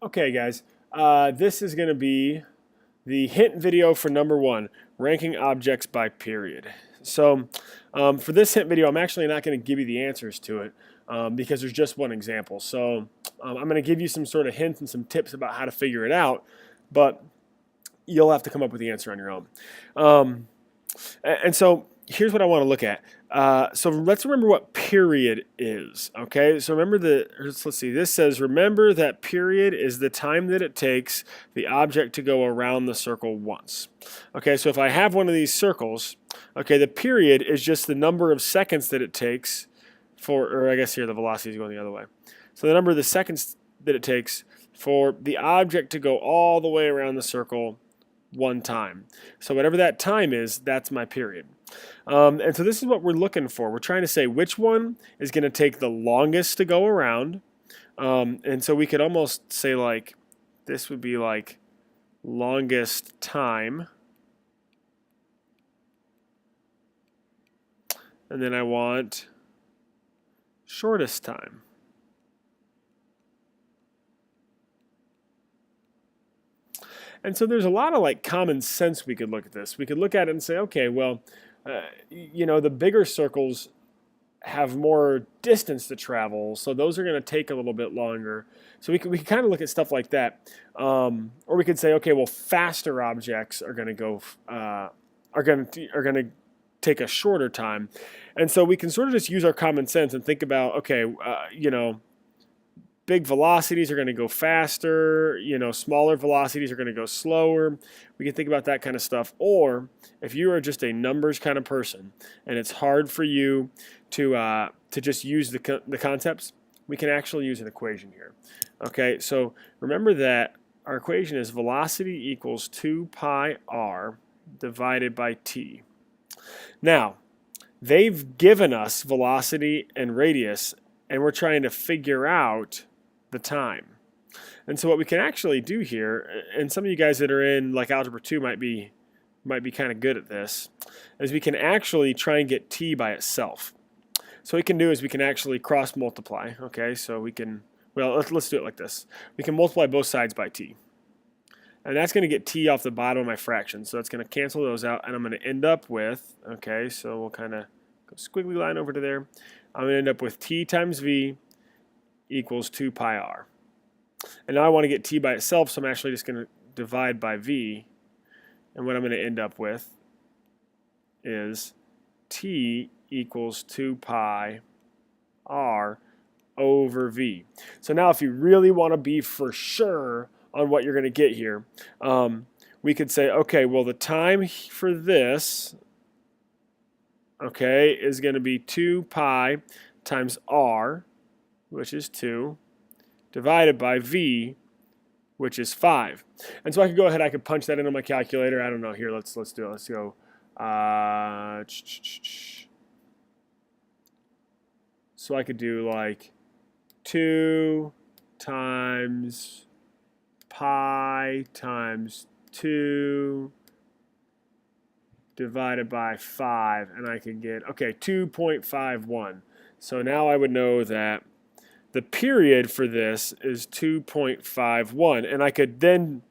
Okay, guys, this is going to be the hint video for number one, ranking objects by period. So for this hint video, I'm actually not going to give you the answers to it because there's just one example. So I'm going to give you some sort of hints and some tips about how to figure it out, but you'll have to come up with the answer on your own. And so here's what I want to look at. So let's remember what period is, okay? So remember let's see, this says, remember that period is the time that it takes the object to go around the circle once. Okay, so if I have one of these circles, okay, the period is just the number of seconds that it takes for, or I guess here the velocity is going the other way. So the number of the seconds that it takes for the object to go all the way around the circle one time. So whatever that time is, that's my period. And so this is what we're looking for. We're trying to say which one is going to take the longest to go around. And so we could almost say like, this would be like longest time. And then I want shortest time. And so there's a lot of like common sense we could look at this. We could look at it and say, okay, well, you know, the bigger circles have more distance to travel, so those are going to take a little bit longer. So we can kind of look at stuff like that, or we could say, okay, well, faster objects are going to go are going to take a shorter time, and so we can sort of just use our common sense and think about, okay, you know, big velocities are going to go faster, you know, smaller velocities are going to go slower. We can think about that kind of stuff. Or if you are just a numbers kind of person and it's hard for you to just use the concepts, we can actually use an equation here. Okay, so remember that our equation is velocity equals 2 pi r divided by t. Now, they've given us velocity and radius, and we're trying to figure out the time. And so what we can actually do here, and some of you guys that are in like algebra 2 might be kind of good at this, is we can actually try and get t by itself. So what we can do is we can actually cross multiply. Okay, so we can, well, let's do it like this. We can multiply both sides by t. And that's going to get t off the bottom of my fraction. So it's going to cancel those out, and I'm going to end up with, okay, so we'll kind of go squiggly line over to there. I'm going to end up with t times v equals 2 pi r. And now I want to get t by itself, so I'm actually just going to divide by v. And what I'm going to end up with is t equals 2 pi r over v. So now if you really want to be for sure on what you're going to get here, we could say, okay, well, the time for this, okay, is going to be 2 pi times r, which is 2, divided by v, which is 5. And so I could go ahead, I could punch that in on my calculator. I don't know, here, let's do it. Let's go. So I could do like 2 times pi times 2 divided by 5, and I could get, okay, 2.51. So now I would know that the period for this is 2.51, and I could then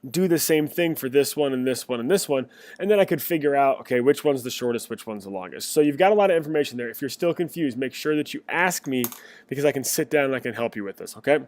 do the same thing for this one and this one and this one, and then I could figure out, okay, which one's the shortest, which one's the longest. So you've got a lot of information there. If you're still confused, make sure that you ask me, because I can sit down and I can help you with this, okay?